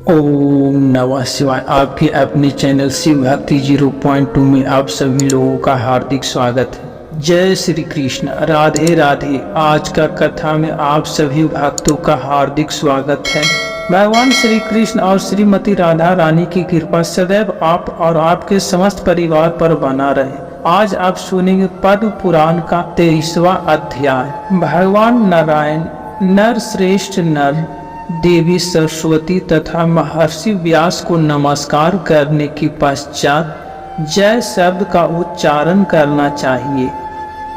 ओम नमः शिवाय। आपके अपने चैनल शिव भक्ति 0.2 में आप सभी लोगों का हार्दिक स्वागत है। जय श्री कृष्ण, राधे राधे। आज का कथा में आप सभी भक्तों का हार्दिक स्वागत है। भगवान श्री कृष्ण और श्रीमती राधा रानी की कृपा सदैव आप और आपके समस्त परिवार पर बना रहे। आज आप सुनेंगे पद्म पुराण का 23वां अध्याय। भगवान नारायण नर श्रेष्ठ नर देवी सरस्वती तथा महर्षि व्यास को नमस्कार करने के पश्चात जय शब्द का उच्चारण करना चाहिए।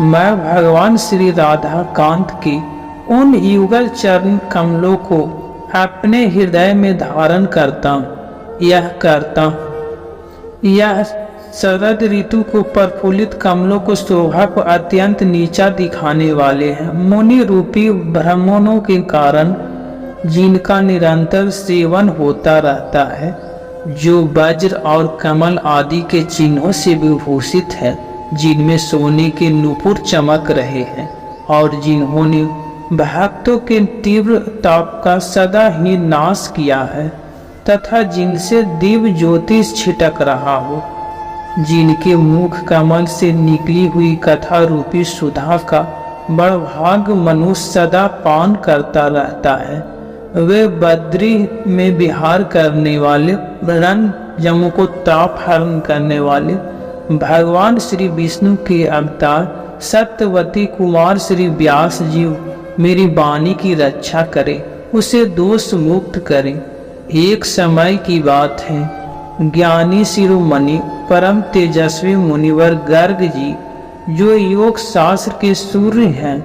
मैं भगवान श्री राधा कांत के उन युगल चरण कमलों को अपने हृदय में धारण करता हूँ। यह शरद ऋतु को प्रफुल्लित कमलों को शोभा को अत्यंत नीचा दिखाने वाले हैं। मुनि रूपी ब्राह्मणों के कारण जिनका निरंतर सेवन होता रहता है, जो वज्र और कमल आदि के चिन्हों से विभूषित है, जिनमें सोने के नुपुर चमक रहे हैं और जिन्होंने भक्तों के तीव्र ताप का सदा ही नाश किया है तथा जिनसे दिव्य ज्योति छिटक रहा हो, जिनके मुख कमल से निकली हुई कथा रूपी सुधा का बड़भाग मनुष्य सदा पान करता रहता है, वे बद्री में विहार करने वाले रण जमु को ताप हरण करने वाले भगवान श्री विष्णु के अवतार सत्यवती कुमार श्री व्यास जी मेरी वाणी की रक्षा करे, उसे दोष मुक्त करे। एक समय की बात है, ज्ञानी शिरोमणि परम तेजस्वी मुनिवर गर्ग जी, जो योग शास्त्र के सूर्य हैं,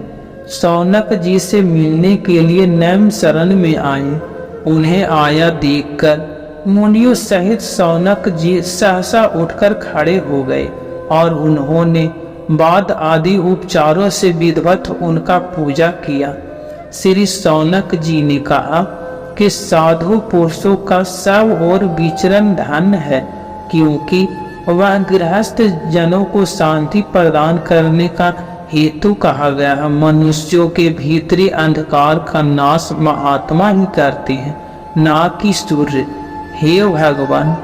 शौनक जी से मिलने के लिए नैम शरण में आए। उन्हें आया देखकर मुनियों सहित शौनक जी सहसा उठकर खड़े हो गए और उन्होंने बाद आदि उपचारों से विधिवत उनका पूजा किया। श्री शौनक जी ने कहा कि साधु पुरुषों का सब और विचरण धन है, क्योंकि वह गृहस्थ जनों को शांति प्रदान करने का हेतु कहा गया है। मनुष्यों के भीतरी अंधकार का नाश महात्मा ही करते हैं, ना कि सूर्य। हे भगवान,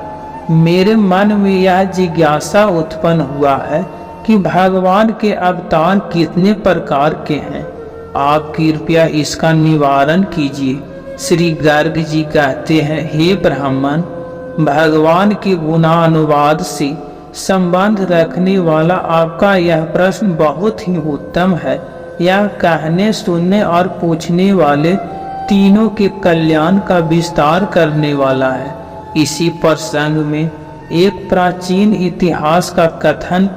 मेरे मन में यह जिज्ञासा उत्पन्न हुआ है कि भगवान के अवतार कितने प्रकार के हैं। आप कृपया इसका निवारण कीजिए। श्री गर्ग जी कहते हैं, हे ब्राह्मण, भगवान के गुणानुवाद से संबंध रखने वाला आपका यह प्रश्न बहुत ही उत्तम है। यह कहने, सुनने और पूछने वाले तीनों के कल्याण का विस्तार करने वाला है। इसी प्रसंग में एक प्राचीन इतिहास का कथन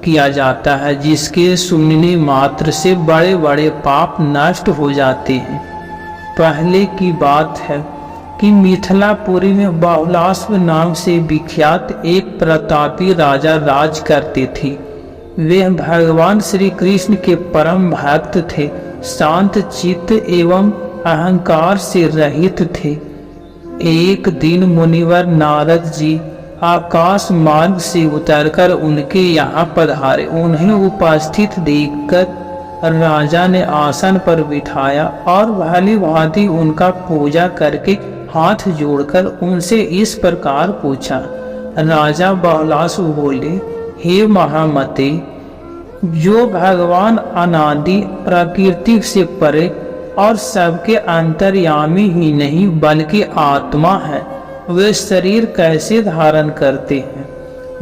किया जाता है, जिसके सुनने मात्र से बड़े बड़े पाप नष्ट हो जाते हैं। पहले की बात है कि मिथिलापुरी में बहुलाश्व नाम से विख्यात एक प्रतापी राजा राज करते थे। वे भगवान श्री कृष्ण के परम भक्त थे, शांत चित्त एवं अहंकार से रहित थे। एक दिन मुनिवर नारद जी आकाश मार्ग से उतरकर उनके यहाँ पधारे। उन्हें उपस्थित देखकर राजा ने आसन पर बिठाया और भली भांति उनका पूजा करके हाथ जोड़कर उनसे इस प्रकार पूछा। राजा बहुलाश्व बोले, हे महामते, जो भगवान अनादि प्रकृति से परे और सबके अंतर्यामी ही नहीं बल्कि आत्मा है, वे शरीर कैसे धारण करते हैं?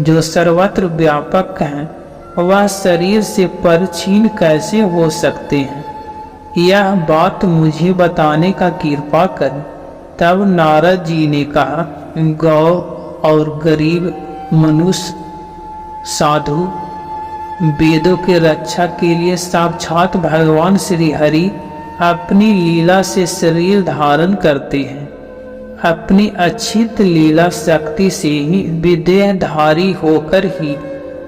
जो सर्वत्र व्यापक हैं, वह शरीर से परछीन कैसे हो सकते हैं? यह बात मुझे बताने का कृपा करें। तब नारद जी ने कहा, गौ और गरीब मनुष्य साधु वेदों के रक्षा के लिए साक्षात भगवान श्री हरि अपनी लीला से शरीर धारण करते हैं। अपनी अछित लीला शक्ति से ही विदेहधारी होकर ही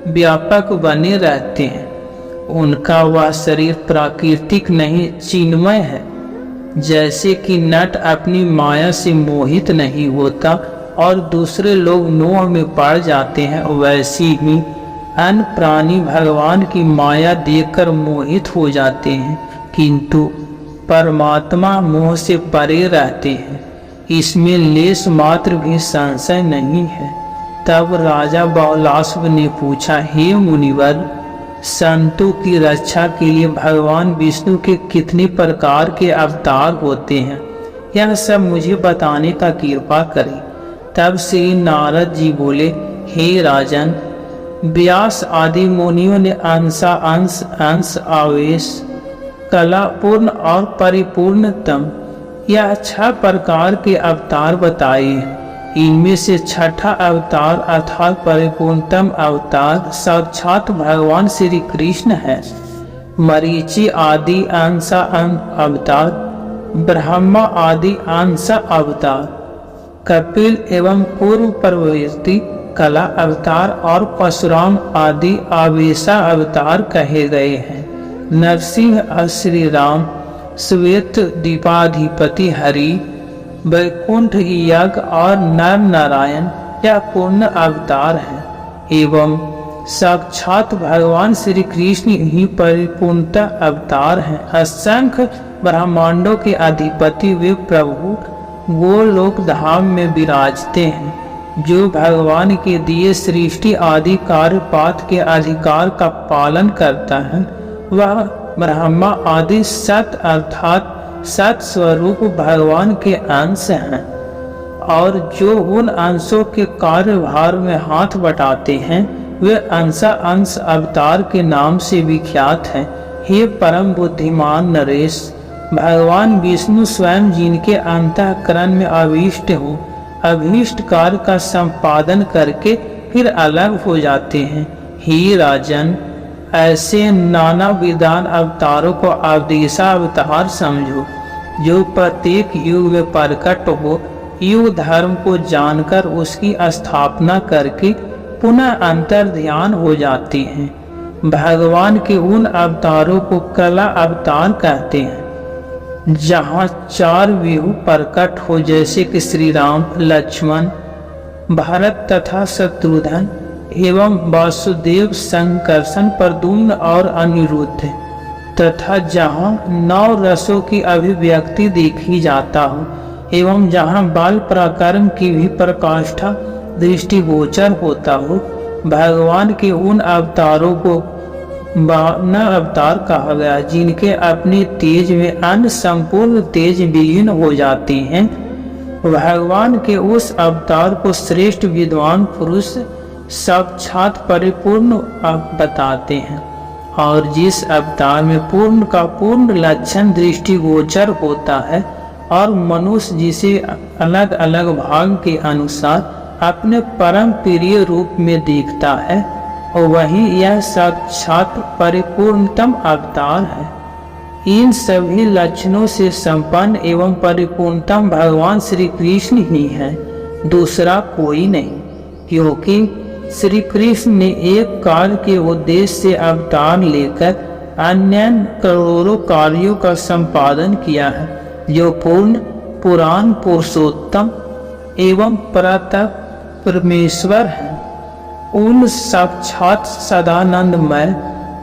व्यापक बने रहते हैं। उनका वह शरीर प्राकृतिक नहीं, चिन्मय है। जैसे कि नट अपनी माया से मोहित नहीं होता और दूसरे लोग मोह में पड़ जाते हैं, वैसी ही अन्य प्राणी भगवान की माया देखकर मोहित हो जाते हैं, किंतु परमात्मा मोह से परे रहते हैं। इसमें लेश मात्र भी संशय नहीं है। तब राजा बहुलास्व ने पूछा, हे मुनिवर, संतों की रक्षा के लिए भगवान विष्णु के कितने प्रकार के अवतार होते हैं, यह सब मुझे बताने का कृपा करें। तब श्री नारद जी बोले, हे राजन, व्यास आदि मुनियों ने अंश आवेश कला पूर्ण और परिपूर्णतम यह 6 प्रकार के अवतार बताए। इनमें से छठा अवतार अर्थात परिपूर्णतम अवतार साक्षात भगवान श्री कृष्ण है। मरीचि आदि अंश अवतार, ब्रह्मा आदि अंश अवतार, कपिल एवं पूर्व प्रवृत्ति कला अवतार और परशुराम आदि आवेशा अवतार कहे गए हैं। नरसिंह श्री राम, श्वेत दीपाधिपति हरि, वैकुंठ यज्ञ और नर नारायण यह पूर्ण अवतार है। एवं साक्षात भगवान श्री कृष्ण ही परिपूर्णता अवतार हैं। असंख्य ब्रह्मांडों के अधिपति वे प्रभु गोलोक धाम में विराजते हैं। जो भगवान के दिए सृष्टि आदि कार्यपात के अधिकार का पालन करता है, वह ब्रह्मा आदि सत अर्थात सत स्वरूप भगवान के अंश हैं। और जो उन अंशों के कार्यभार में हाथ बटाते हैं, वे अंश अवतार के नाम से विख्यात हैं। हे परम बुद्धिमान नरेश, भगवान विष्णु स्वयं जिनके अंतःकरण में अभीष्ट हो, अभीष्ट कार्य का संपादन करके फिर अलग हो जाते हैं। हे राजन, ऐसे नाना विधान अवतारों को अवदेशा अवतार समझो, जो प्रत्येक युग में प्रकट हो, युग धर्म को जानकर उसकी स्थापना करके पुनः अंतर ध्यान हो जाते हैं। भगवान के उन अवतारों को कला अवतार कहते हैं, जहाँ 4 व्यूह प्रकट हो, जैसे कि श्री राम, लक्ष्मण, भरत तथा शत्रुघ्न एवं वासुदेव, संकर्षण, प्रद्युम्न और अनिरुद्ध, तथा जहाँ 9 रसों की अभिव्यक्ति देखी जाता हो एवं जहाँ बाल पराक्रम की भी प्रकाष्ठा दृष्टिगोचर होता हो। भगवान के उन अवतारों को 52 अवतार कहा गया, जिनके अपने तेज में अन्य संपूर्ण तेज विलीन हो जाते हैं। भगवान के उस अवतार को श्रेष्ठ विद्वान पुरुष साक्षात परिपूर्ण बताते हैं, और जिस अवतार में पूर्ण का पूर्ण लक्षण दृष्टिगोचर होता है और मनुष्य जिसे अलग अलग भाग के अनुसार अपने परम प्रिय रूप में देखता है, और वही यह साक्षात परिपूर्णतम अवतार है। इन सभी लक्षणों से संपन्न एवं परिपूर्णतम भगवान श्री कृष्ण ही है, दूसरा कोई नहीं। क्योंकि श्री कृष्ण ने एक काल के उद्देश्य से अवतार लेकर अन्य करोड़ों कार्यों का संपादन किया है, जो पूर्ण पुराण पुरुषोत्तम एवं प्रताप परमेश्वर है। उन साक्षात सदानंदमय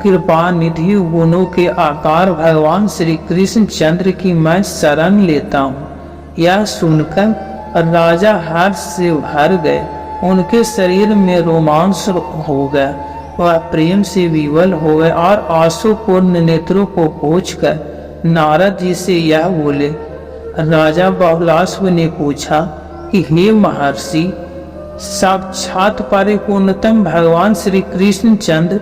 कृपा निधि गुणों के आकार भगवान श्री कृष्ण चंद्र की मैं शरण लेता हूँ। यह सुनकर राजा हर्ष से भर गए, उनके शरीर में रोमांच हो गया, वह प्रेम से विवल हो गए और आंसुपूर्ण नेत्रों को पोंछकर नारद जी से यह बोले। राजा बहुलास्व ने पूछा कि हे महर्षि, साक्षात परिपूर्णतम भगवान श्री कृष्ण चंद्र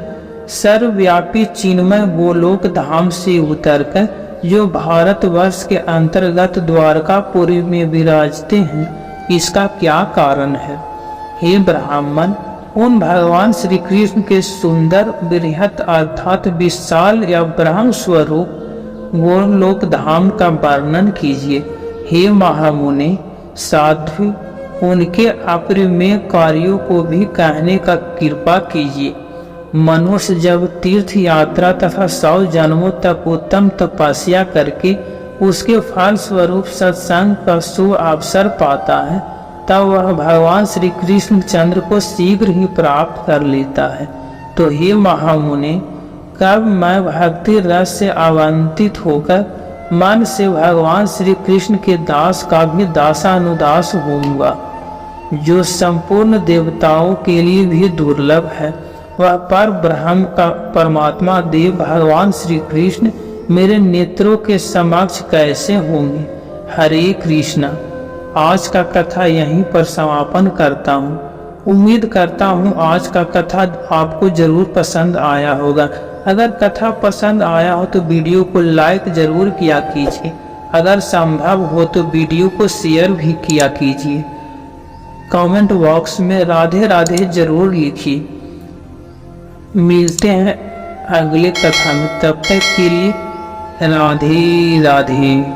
सर्वव्यापी चिन्मय गोलोक धाम से उतरकर जो भारतवर्ष के अंतर्गत द्वारकापुरी में विराजते हैं, इसका क्या कारण है? हे ब्राह्मण, उन भगवान श्री कृष्ण के सुंदर बृहत अर्थात विशाल या ब्रह्म स्वरूप गोलोक धाम का वर्णन कीजिए। हे महामुनि, साध्वी, उनके अपरिमेय कार्यों को भी कहने का कृपा कीजिए। मनुष्य जब तीर्थ यात्रा तथा 100 जन्मों तक उत्तम तपस्या करके उसके फल स्वरूप सत्संग का शुभ अवसर पाता है, तब वह भगवान श्री कृष्ण चंद्र को शीघ्र ही प्राप्त कर लेता है। तो हे महामुनि, कब मैं भक्ति रस से आवंतित होकर मन से भगवान श्री कृष्ण के दास का भी दासानुदास होऊंगा, जो संपूर्ण देवताओं के लिए भी दुर्लभ है। वह पर ब्रह्म का परमात्मा देव भगवान श्री कृष्ण मेरे नेत्रों के समक्ष कैसे होंगे। हरे कृष्णा। आज का कथा यहीं पर समापन करता हूँ। उम्मीद करता हूँ आज का कथा आपको जरूर पसंद आया होगा। अगर कथा पसंद आया हो तो वीडियो को लाइक जरूर किया कीजिए। अगर संभव हो तो वीडियो को शेयर भी किया कीजिए। कमेंट बॉक्स में राधे राधे जरूर लिखिए। मिलते हैं अगले कथा में, तब तक के लिए राधे राधे।